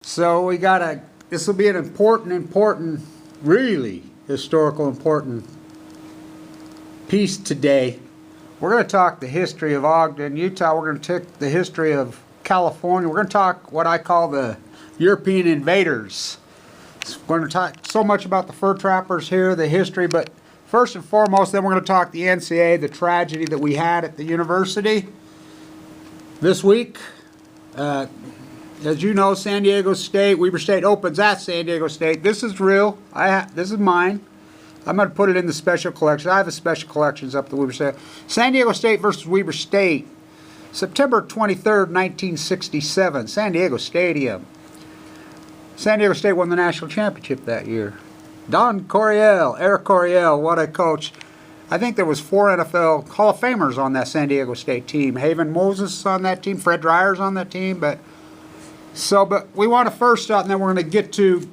So we got this will be an important, really historical important piece today. We're going to talk the history of Ogden, Utah. We're going to take the history of California. We're going to talk what I call the European invaders. We're going to talk so much about the fur trappers here, the history, but first and foremost, then we're going to talk the NCAA, the tragedy that we had at the university this week. As you know, San Diego State, Weber State opens at San Diego State. This is real. This is mine. I'm going to put it in the special collection. I have the special collections up at the Weber State. San Diego State versus Weber State, September 23rd, 1967, San Diego Stadium. San Diego State won the national championship that year. Don Coryell, Eric Coryell, what a coach. I think there was 4 NFL Hall of Famers on that San Diego State team. Haven Moses on that team, Fred Dryer's on that team, but we want to first start, and then we're going to get to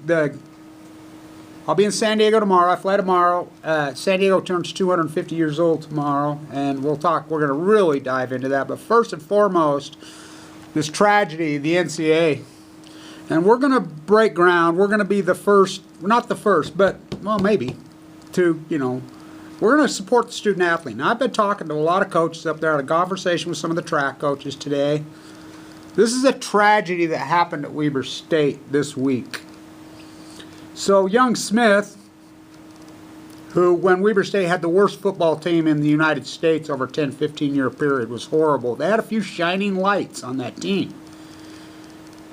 I'll be in San Diego tomorrow. I fly tomorrow. San Diego turns 250 years old tomorrow, and we're going to really dive into that. But first and foremost, this tragedy, the NCAA. And we're going to break ground. We're going to be the first, not the first, but, well, maybe, we're going to support the student athlete. Now, I've been talking to a lot of coaches up there. I had a conversation with some of the track coaches today. This is a tragedy that happened at Weber State this week. So young Smith, who when Weber State had the worst football team in the United States over a 10, 15-year period, was horrible. They had a few shining lights on that team.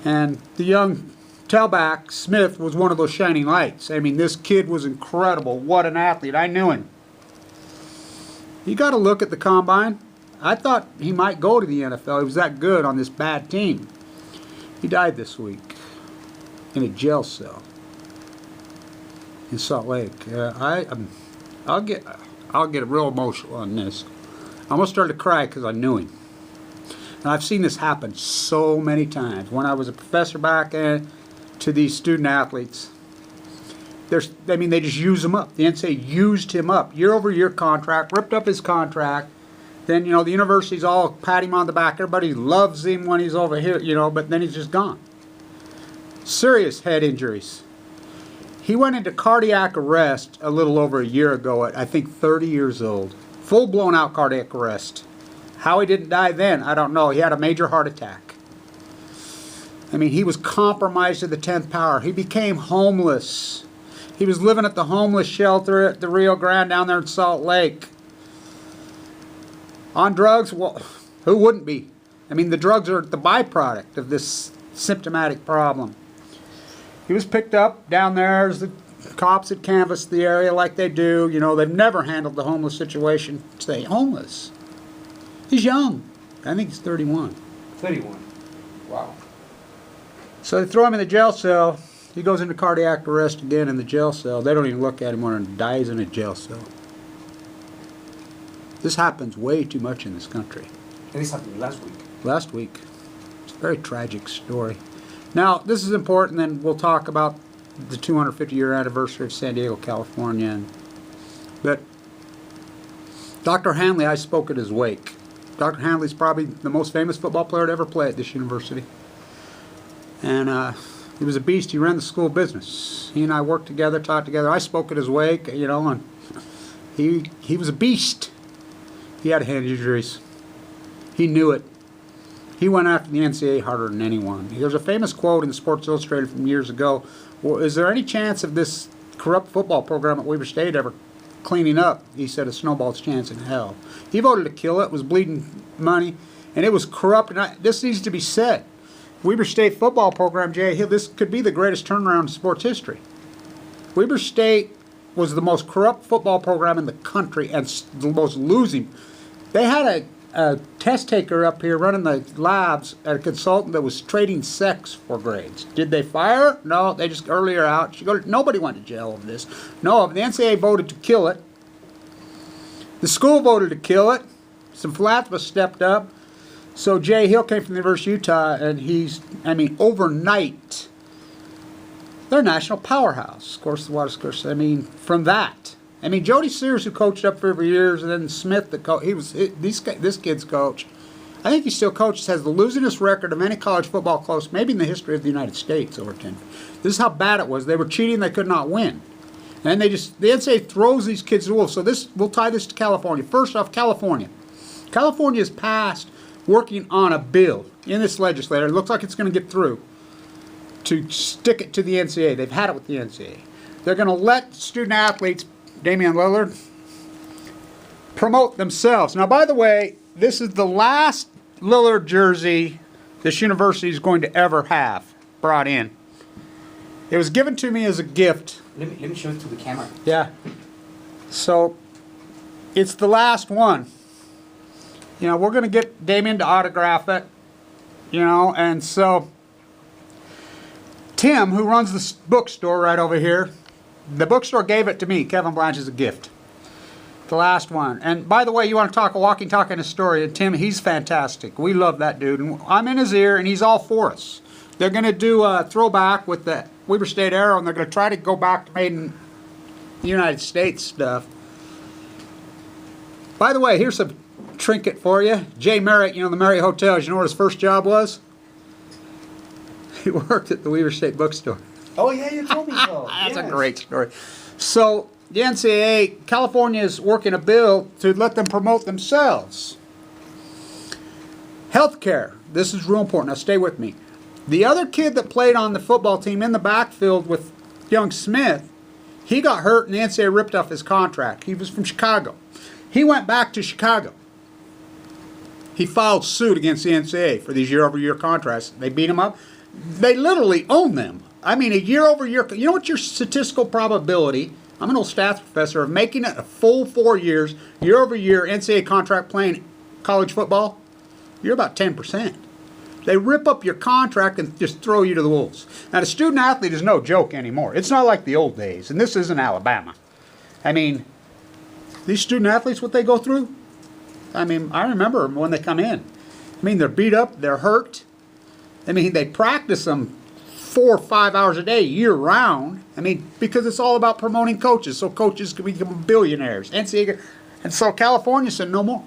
And the young tailback, Smith, was one of those shining lights. I mean, this kid was incredible. What an athlete. I knew him. You got to look at the combine. I thought he might go to the NFL. He was that good on this bad team. He died this week in a jail cell in Salt Lake. I'll get real emotional on this. I almost started to cry because I knew him. And I've seen this happen so many times. When I was a professor back to these student athletes, they just use them up. The NCAA used him up. Year-over-year contract, ripped up his contract. Then, the university's all pat him on the back. Everybody loves him when he's over here, but then he's just gone. Serious head injuries. He went into cardiac arrest a little over a year ago at, I think, 30 years old. Full-blown out cardiac arrest. How he didn't die then, I don't know. He had a major heart attack. I mean, he was compromised to the 10th power. He became homeless. He was living at the homeless shelter at the Rio Grande down there in Salt Lake. On drugs? Well, who wouldn't be? I mean, the drugs are the byproduct of this symptomatic problem. He was picked up down there as the cops had canvassed the area like they do. They've never handled the homeless situation. Stay homeless. He's young. I think he's 31. 31. Wow. So they throw him in the jail cell. He goes into cardiac arrest again in the jail cell. They don't even look at him when he dies in a jail cell. This happens way too much in this country. And this happened last week. Last week. It's a very tragic story. Now, this is important, then we'll talk about the 250-year anniversary of San Diego, California. But Dr. Hanley, I spoke at his wake. Dr. Hanley's probably the most famous football player to ever play at this university. And he was a beast. He ran the school business. He and I worked together, taught together. I spoke at his wake, and he was a beast. He had hand injuries. He knew it. He went after the NCAA harder than anyone. There's a famous quote in Sports Illustrated from years ago. Well, is there any chance of this corrupt football program at Weber State ever cleaning up? He said a snowball's chance in hell. He voted to kill it. It was bleeding money, and it was corrupt. And this needs to be said. Weber State football program, Jay Hill, this could be the greatest turnaround in sports history. Weber State was the most corrupt football program in the country and the most losing. They had a test taker up here running the labs at a consultant that was trading sex for grades. Did they fire her? No, they just earlier out. Nobody went to jail over this. No, the NCAA voted to kill it. The school voted to kill it. Some philanthropists stepped up. So Jay Hill came from the University of Utah, and overnight, they're a national powerhouse. Of course, from that. Jody Sears, who coached up for years, and then Smith, this kid's coach. I think he still coaches, has the losingest record of any college football coach, maybe in the history of the United States over 10. This is how bad it was. They were cheating, they could not win. And the NCAA throws these kids to the wolves. So we'll tie this to California. First off, California. California has passed working on a bill in this legislature. It looks like it's going to get through to stick it to the NCAA. They've had it with the NCAA. They're going to let student athletes, Damian Lillard, promote themselves. Now, by the way, this is the last Lillard jersey this university is going to ever have brought in. It was given to me as a gift. Let me show it to the camera. Yeah. So, it's the last one. You know, we're going to get Damien to autograph it. You know, and so Tim, who runs the bookstore right over here, the bookstore gave it to me, Kevin Blanche, as a gift. The last one. And by the way, you want to talk a walking, talking historian, Tim, he's fantastic. We love that dude. And I'm in his ear, and he's all for us. They're going to do a throwback with the Weber State arrow, and they're going to try to go back to made in the United States stuff. By the way, here's a trinket for you. Jay Merritt, you know, the Marriott Hotels, you know what his first job was? He worked at the Weber State bookstore. Oh, yeah, you told me so. That's Yes. a great story. So, the NCAA, California is working a bill to let them promote themselves. Healthcare. This is real important. Now, stay with me. The other kid that played on the football team in the backfield with young Smith, he got hurt and the NCAA ripped off his contract. He was from Chicago. He went back to Chicago. He filed suit against the NCAA for these year-over-year contracts. They beat him up. They literally own them. I mean, a year-over-year. You know what your statistical probability, I'm an old stats professor, of making it a full 4 years, year-over-year NCAA contract playing college football? You're about 10%. They rip up your contract and just throw you to the wolves. Now, the student athlete is no joke anymore. It's not like the old days, and this isn't Alabama. I mean, these student athletes, what they go through? I mean, I remember them when they come in. I mean, they're beat up, they're hurt. I mean, they practice them 4 or 5 hours a day, year-round. I mean, because it's all about promoting coaches, so coaches can become billionaires. NCAA, and so California said no more.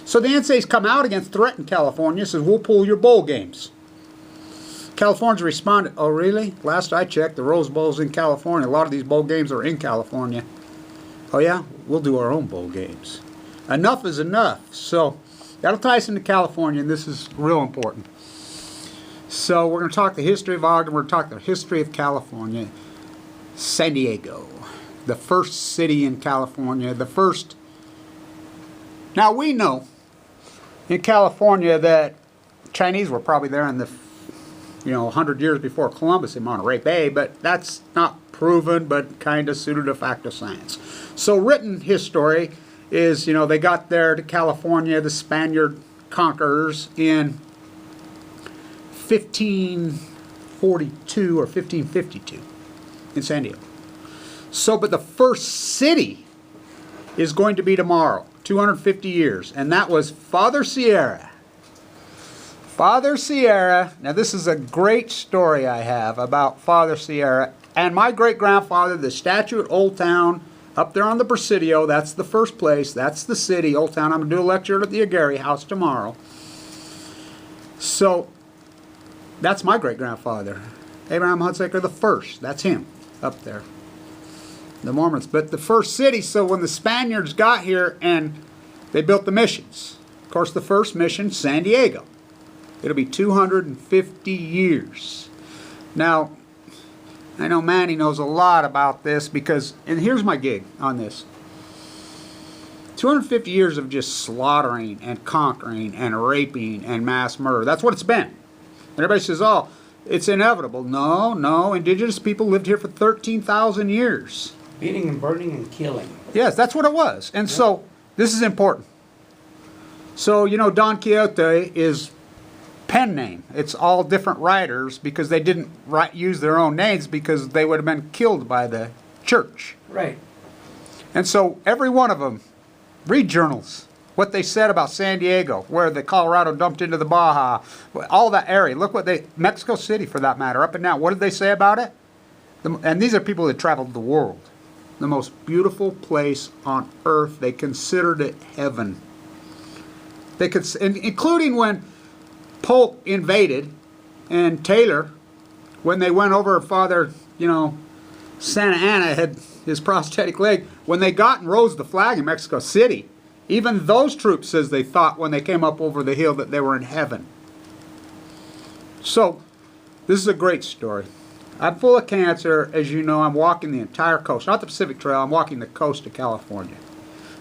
So the NCAA's come out against threaten California, says we'll pull your bowl games. California's responded, oh really? Last I checked, the Rose Bowl's in California. A lot of these bowl games are in California. Oh yeah? We'll do our own bowl games. Enough is enough. So that'll tie us into California, and this is real important. So we're going to talk the history of Oregon. We're going to talk the history of California. San Diego, the first city in California, the first. Now we know in California that Chinese were probably there in the, 100 years before Columbus in Monterey Bay, but that's not proven, but kind of pseudo de facto science. So written history is, they got there to California, the Spaniard conquerors, in 1542 or 1552 in San Diego. So, but the first city is going to be tomorrow, 250 years, and that was Father Sierra. Father Sierra, now this is a great story I have about Father Sierra, and my great-grandfather, the statue at Old Town, up there on the Presidio, that's the first place, that's the city, Old Town. I'm going to do a lecture at the Aguirre House tomorrow. So, that's my great-grandfather, Abraham Hunsaker the first. That's him up there, the Mormons. But the first city, so when the Spaniards got here and they built the missions, of course the first mission, San Diego. It'll be 250 years. Now, I know Manny knows a lot about this because, and here's my gig on this. 250 years of just slaughtering and conquering and raping and mass murder. That's what it's been. And everybody says, oh, it's inevitable. No, no. Indigenous people lived here for 13,000 years. Beating and burning and killing. Yes, that's what it was. And so, this is important. So, Don Quixote is pen name. It's all different writers because they didn't use their own names because they would have been killed by the church. Right. And so, every one of them, read journals. What they said about San Diego, where the Colorado dumped into the Baja, all that area. Look what Mexico City for that matter, up and down. What did they say about it? And these are people that traveled the world. The most beautiful place on earth. They considered it heaven. They could, including when Polk invaded and Taylor, when they went over Father, Santa Anna had his prosthetic leg. When they got and rose the flag in Mexico City, even those troops says they thought when they came up over the hill that they were in heaven. So, this is a great story. I'm full of cancer. As you know, I'm walking the entire coast. Not the Pacific Trail, I'm walking the coast of California.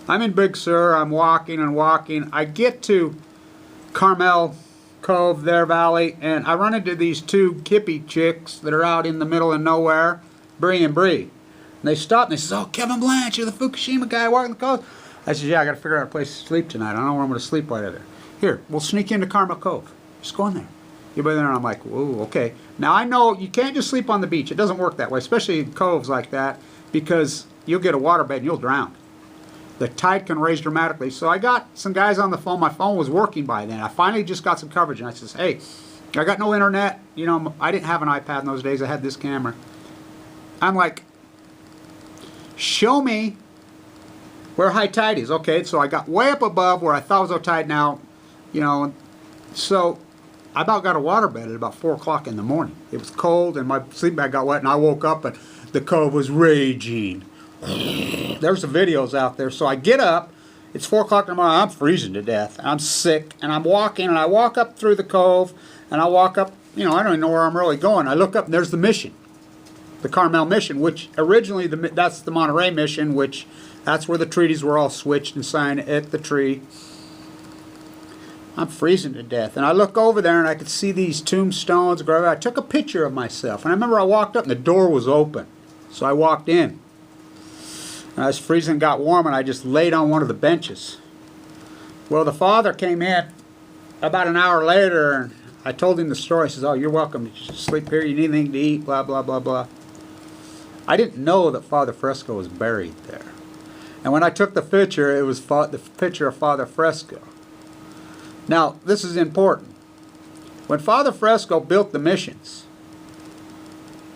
I'm in Big Sur, I'm walking and walking. I get to Carmel Cove, their valley, and I run into these two hippie chicks that are out in the middle of nowhere, Bree and Bree. And they stop and they say, "Oh, Kevin Blanche, you're the Fukushima guy walking the coast." I said, "Yeah, I got to figure out a place to sleep tonight. I don't know where I'm going to sleep right there. Here, we'll sneak into Carmel Cove. Just go in there." You go there and I'm like, "Whoa, okay." Now I know you can't just sleep on the beach. It doesn't work that way, especially in coves like that, because you'll get a waterbed and you'll drown. The tide can raise dramatically. So I got some guys on the phone. My phone was working by then. I finally just got some coverage, and I says, "Hey, I got no internet." I didn't have an iPad in those days. I had this camera. I'm like, "Show me where high tide is." Okay, so I got way up above where I thought was low tide now, so I about got a waterbed at about 4 o'clock in the morning. It was cold, and my sleeping bag got wet, and I woke up, and the cove was raging. There's the videos out there. So I get up. It's 4 o'clock in the morning. I'm freezing to death. I'm sick, and I'm walking, and I walk up through the cove, and I walk up. I don't even know where I'm really going. I look up, and there's the mission, the Carmel mission, which originally that's the Monterey mission, which that's where the treaties were all switched and signed at the tree. I'm freezing to death, and I look over there, and I could see these tombstones. I took a picture of myself, and I remember I walked up, and the door was open, so I walked in. And I was freezing, got warm, and I just laid on one of the benches. Well, the father came in about an hour later, and I told him the story. He says, "Oh, you're welcome to sleep here. You need anything to eat, blah, blah, blah, blah." I didn't know that Father Fresco was buried there. And when I took the picture, it was the picture of Father Fresco. Now, this is important. When Father Fresco built the missions,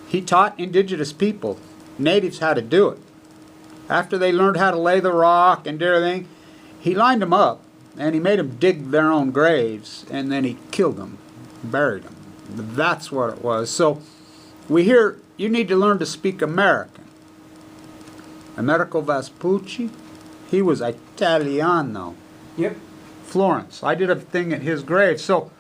he taught indigenous people, natives, how to do it. After they learned how to lay the rock and do everything, he lined them up, and he made them dig their own graves, and then he killed them, buried them. That's what it was. So we hear you need to learn to speak American. Americo Vespucci, he was Italiano. Yep. Florence. I did a thing at his grave. So,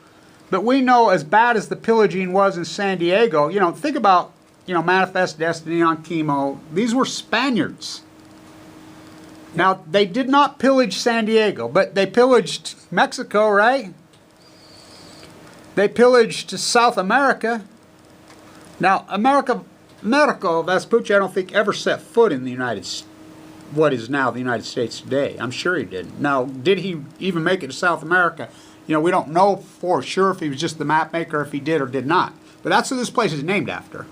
but we know, as bad as the pillaging was in San Diego, think about, Manifest Destiny on Chemo. These were Spaniards. Now, they did not pillage San Diego, but they pillaged Mexico, right? They pillaged South America. Now, Americo Vespucci, I don't think ever set foot in what is now the United States today. I'm sure he didn't. Now, did he even make it to South America? We don't know for sure if he was just the map maker, if he did or did not. But that's what this place is named after.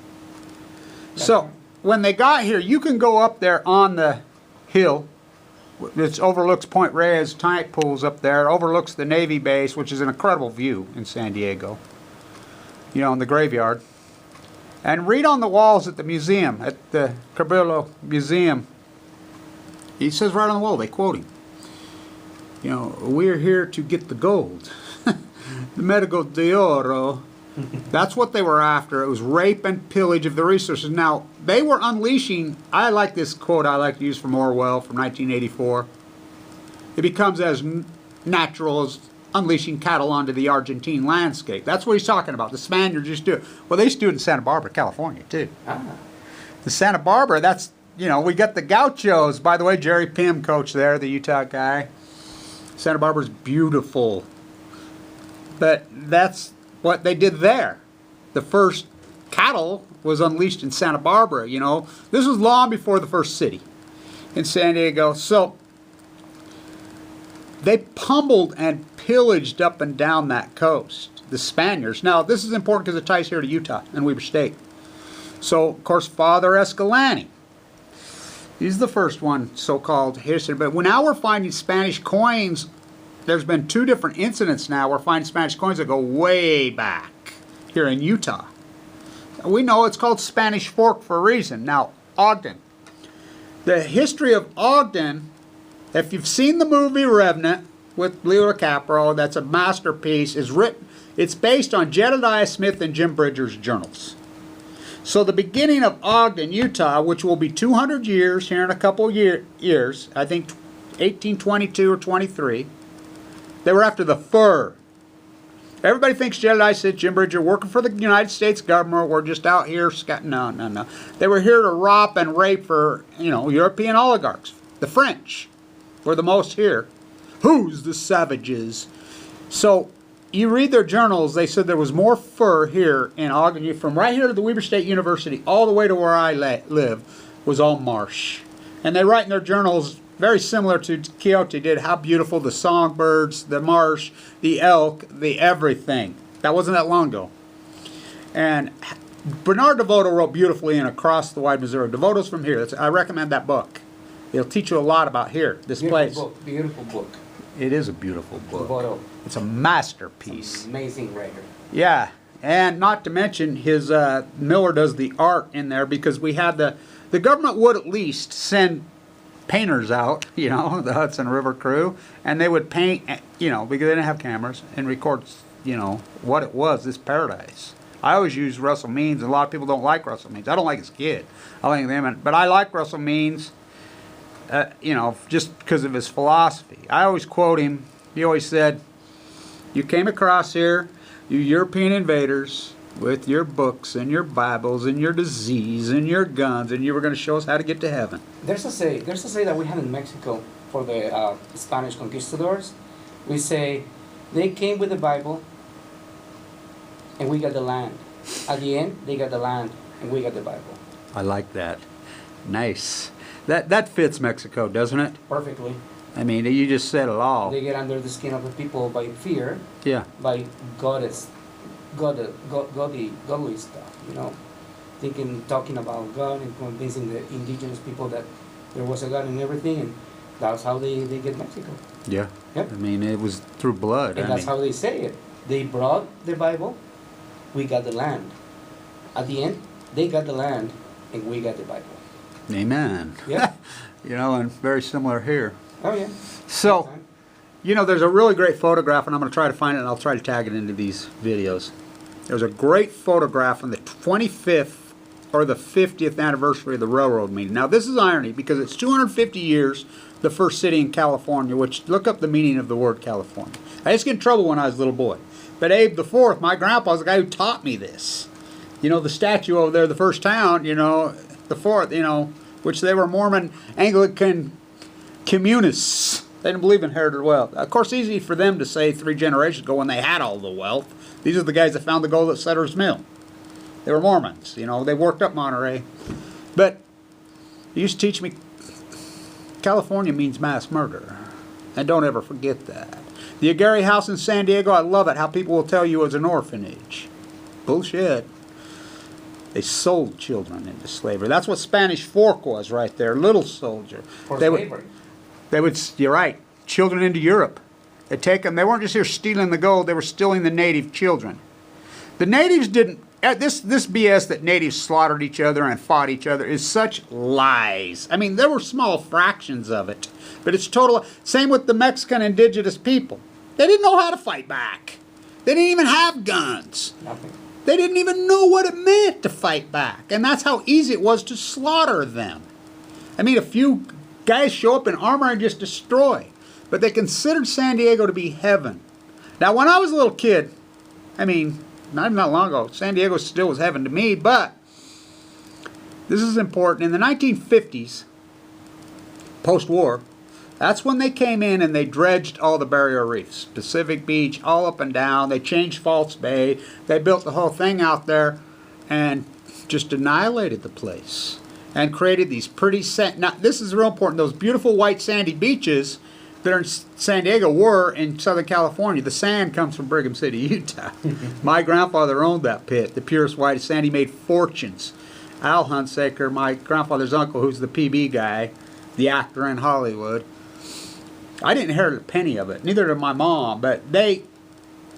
So, when they got here, you can go up there on the hill. It overlooks Point Reyes tide pools up there. It overlooks the Navy base, which is an incredible view in San Diego. In the graveyard. And read on the walls at the museum, at the Cabrillo Museum. He says right on the wall, they quote him. "We're here to get the gold. The Medico de Oro." That's what they were after. It was rape and pillage of the resources. Now, they were unleashing, I like this quote I like to use from Orwell from 1984. It becomes as natural as unleashing cattle onto the Argentine landscape. That's what he's talking about. The Spaniards used to do it. Well, they used to do it in Santa Barbara, California, too. The Santa Barbara, that's, we got the Gauchos. By the way, Jerry Pym, coach there, the Utah guy. Santa Barbara's beautiful. But that's what they did there. The first cattle was unleashed in Santa Barbara, This was long before the first city in San Diego. So they pummeled and pillaged up and down that coast, the Spaniards. Now, this is important because it ties here to Utah and Weber State. So, of course, Father Escalante. He's the first one, so-called history. But now we're finding Spanish coins. There's been 2 different incidents now. We're finding Spanish coins that go way back here in Utah. We know it's called Spanish Fork for a reason. Now, Ogden. The history of Ogden, if you've seen the movie Revenant, with Leo DiCaprio. That's a masterpiece. Is written. It's based on Jedediah Smith and Jim Bridger's journals. So the beginning of Ogden, Utah, which will be 200 years here in a couple years, I think 1822 or 23, they were after the fur. Everybody thinks Jedediah Smith, Jim Bridger working for the United States government. We're just out here. No. They were here to rob and rape for, European oligarchs. The French were the most here. Who's the savages? So you read their journals, they said there was more fur here in Ogden, from right here to the Weber State University, all the way to where I live, was all marsh. And they write in their journals, very similar to Quixote did, how beautiful the songbirds, the marsh, the elk, the everything. That wasn't that long ago. And Bernard DeVoto wrote beautifully in Across the Wide Missouri. DeVoto's from here. I recommend that book. It'll teach you a lot about here, this place. Beautiful book. It is a beautiful book. DeVoto. It's a masterpiece. It's an amazing writer. Yeah, and not to mention his Miller does the art in there, because we had the government would at least send painters out, the Hudson River crew, and they would paint, because they didn't have cameras, and record, what it was, this paradise. I always use Russell Means, and a lot of people don't like Russell Means. I don't like his kid. I like them, but I like Russell Means, just because of his philosophy. I always quote him. He always said, "You came across here, you European invaders, with your books and your Bibles and your disease and your guns, and you were going to show us how to get to heaven." There's a say that we have in Mexico for the Spanish conquistadors. We say, they came with the Bible, and we got the land. At the end, they got the land, and we got the Bible. I like that. Nice. That fits Mexico, doesn't it? Perfectly. I mean, you just said it all. They get under the skin of the people by fear, Yeah. by godly stuff, talking about God and convincing the indigenous people that there was a God and everything, and that's how they get Mexico. Yeah. Yep. I mean, it was through blood. And that's how they say it. They brought the Bible, we got the land. At the end, they got the land, and we got the Bible. Amen. Yeah. And very similar here. Oh, yeah. So, there's a really great photograph, and I'm going to try to find it, and I'll try to tag it into these videos. There's a great photograph on the 25th or the 50th anniversary of the railroad meeting. Now, this is irony, because it's 250 years, the first city in California, which, look up the meaning of the word California. I used to get in trouble when I was a little boy. But Abe IV, my grandpa, was the guy who taught me this. The statue over there, the first town, the fourth, which they were Mormon Anglican communists. They didn't believe in heritage wealth. Of course, easy for them to say 3 generations ago when they had all the wealth. These are the guys that found the gold at Sutter's Mill. They were Mormons. They worked up Monterey. But he used to teach me California means mass murder. And don't ever forget that. The Aguirre House in San Diego, I love it, how people will tell you it was an orphanage. Bullshit. They sold children into slavery. That's what Spanish Fork was right there, little soldier. For slavery. You're right, children into Europe. They take them, they weren't just here stealing the gold, they were stealing the native children. The natives didn't, this BS that natives slaughtered each other and fought each other is such lies. I mean, there were small fractions of it, but it's total, same with the Mexican indigenous people. They didn't know how to fight back. They didn't even have guns. Nothing. They didn't even know what it meant to fight back. And that's how easy it was to slaughter them. I mean, a few guys show up in armor and just destroy. But they considered San Diego to be heaven. Now, when I was a little kid, I mean, not even that long ago, San Diego still was heaven to me, but this is important. In the 1950s, post-war, that's when they came in and they dredged all the barrier reefs. Pacific Beach, all up and down. They changed False Bay. They built the whole thing out there and just annihilated the place. And created these pretty, now this is real important, those beautiful white sandy beaches that are in San Diego were in Southern California. The sand comes from Brigham City, Utah. My grandfather owned that pit, the purest white sand. He made fortunes. Al Hunsaker, my grandfather's uncle, who's the PB guy, the actor in Hollywood, I didn't inherit a penny of it, neither did my mom, but they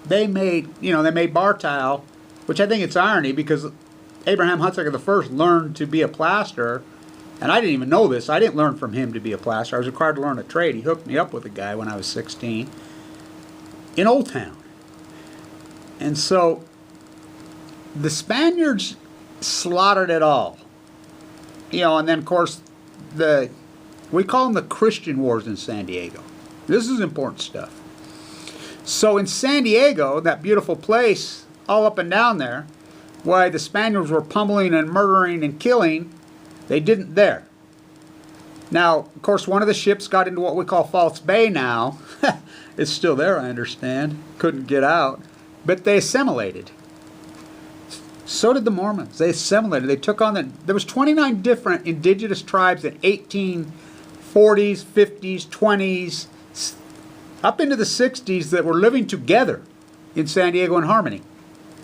made, they made bar tile, which I think it's irony because Abraham Hunsaker I learned to be a plasterer, and I didn't even know this. I didn't learn from him to be a plasterer. I was required to learn a trade. He hooked me up with a guy when I was 16. in Old Town. And so the Spaniards slaughtered it all. You know, and then of course we call them the Christian Wars in San Diego. This is important stuff. So in San Diego, that beautiful place, all up and down there, why the Spaniards were pummeling and murdering and killing, they didn't there. Now, of course, one of the ships got into what we call False Bay now. It's still there, I understand. Couldn't get out. But they assimilated. So did the Mormons. They assimilated. They took on there was 29 different indigenous tribes in 1840s, 50s, 20s, up into the 60s that were living together in San Diego in harmony,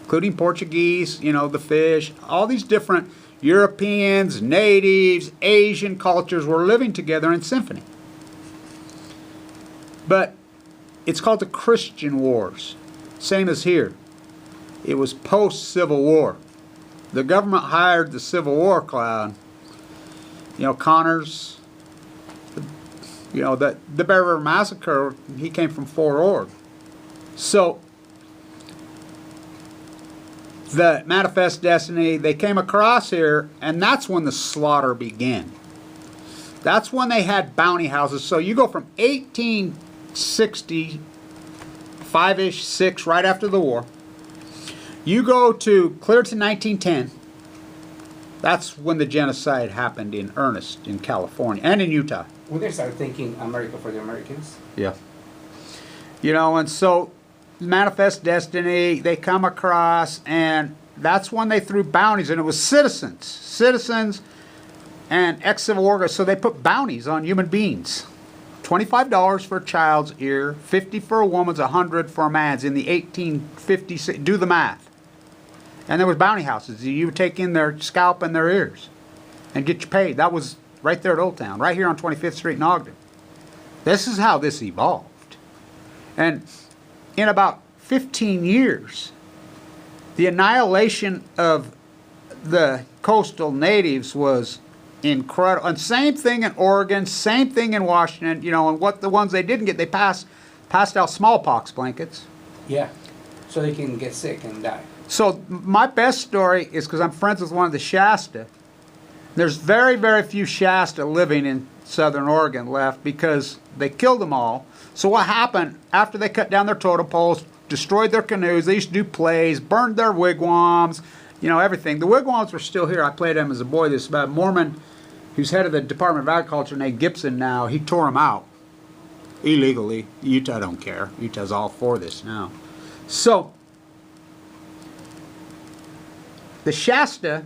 including Portuguese, you know, the fish, all these different Europeans, natives, Asian cultures were living together in symphony. But it's called the Christian Wars. Same as here. It was post-Civil War. The government hired the Civil War clown. You know, Connors, you know, the Bear River Massacre, he came from Fort Ord. So, the Manifest Destiny, they came across here, and that's when the slaughter began. That's when they had bounty houses. So you go from 1860, 5-ish, 6, right after the war. You go to clear to 1910. That's when the genocide happened in earnest in California and in Utah. When they started thinking America for the Americans. Yeah. You know, and so Manifest Destiny, they come across, and that's when they threw bounties, and it was citizens and ex-Civil War guys. So they put bounties on human beings. $25 for a child's ear, $50 for a woman's, $100 for a man's in the 1850s. Do the math. And there was bounty houses. You would take in their scalp and their ears and get you paid. That was right there at Old Town, right here on 25th Street in Ogden. This is how this evolved. And in about 15 years, the annihilation of the coastal natives was incredible. And same thing in Oregon, same thing in Washington, you know, and what the ones they didn't get, they passed out smallpox blankets. Yeah, so they can get sick and die. So my best story is because I'm friends with one of the Shasta. There's very, very few Shasta living in southern Oregon left because they killed them all. So what happened after they cut down their totem poles, destroyed their canoes, they used to do plays, burned their wigwams, you know, everything. The wigwams were still here. I played them as a boy. This about a Mormon who's head of the Department of Agriculture named Gibson now. He tore them out illegally. Utah don't care. Utah's all for this now. So the Shasta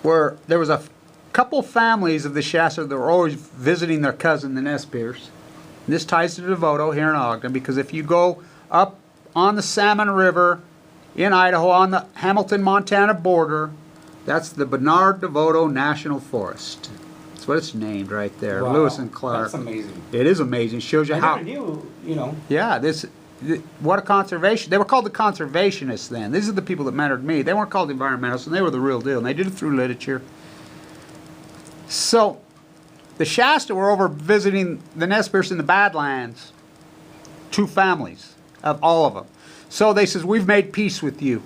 there was a couple families of the Shasta that were always visiting their cousin, the Nez Perce. This ties to DeVoto here in Ogden, because if you go up on the Salmon River in Idaho on the Hamilton-Montana border, that's the Bernard DeVoto National Forest. That's what it's named right there. Wow, Lewis and Clark. That's amazing. It is amazing. It shows you I how. never knew, you know. Yeah, what a conservation. They were called the conservationists then. These are the people that mattered to me. They weren't called environmentalists, and they were the real deal. And they did it through literature. So the Shasta were over visiting the Nez Perce in the Badlands. 2 families of all of them. So they says, we've made peace with you.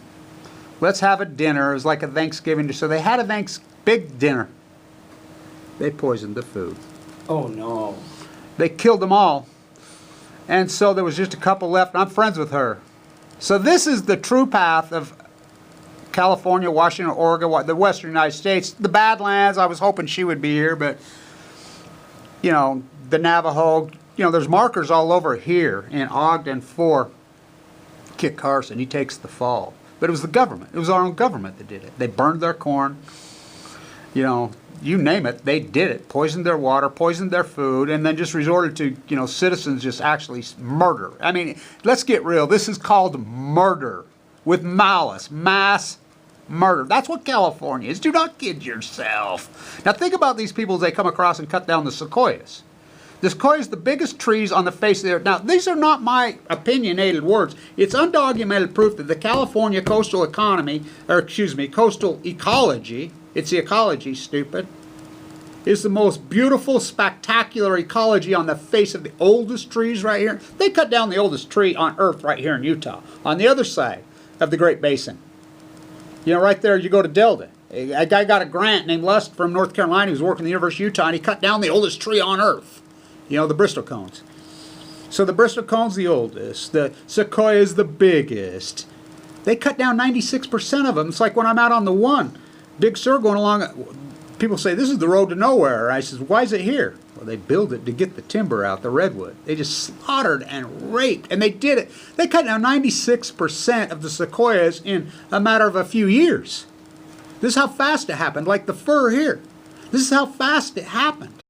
Let's have a dinner. It was like a Thanksgiving. So they had a big dinner. They poisoned the food. Oh, no. They killed them all. And so there was just a couple left. And I'm friends with her. So this is the true path of California, Washington, Oregon, the western United States. The Badlands, I was hoping she would be here, but, you know, the Navajo, you know, there's markers all over here in Ogden for Kit Carson. He takes the fall. But it was the government. It was our own government that did it. They burned their corn. You know, you name it, they did it. Poisoned their water, poisoned their food, and then just resorted to, you know, citizens just actually murder. I mean, let's get real. This is called murder with malice, mass murder. That's what California is. Do not kid yourself. Now think about these people as they come across and cut down the sequoias. The sequoias, the biggest trees on the face of the earth. Now, these are not my opinionated words. It's undocumented proof that the California coastal economy, or excuse me, coastal ecology, it's the ecology, stupid, is the most beautiful, spectacular ecology on the face of the oldest trees right here. They cut down the oldest tree on Earth right here in Utah, on the other side of the Great Basin. You know, right there, you go to Delta. A guy got a grant named Lust from North Carolina. He was working in the University of Utah, and he cut down the oldest tree on Earth. You know, the Bristol cones. So the Bristol cone's the oldest. The sequoia is the biggest. They cut down 96% of them. It's like when I'm out on the one, Big Sur going along. People say, this is the road to nowhere. I says, why is it here? Well, they built it to get the timber out, the redwood. They just slaughtered and raped, and they did it. They cut down 96% of the sequoias in a matter of a few years. This is how fast it happened, like the fir here. This is how fast it happened.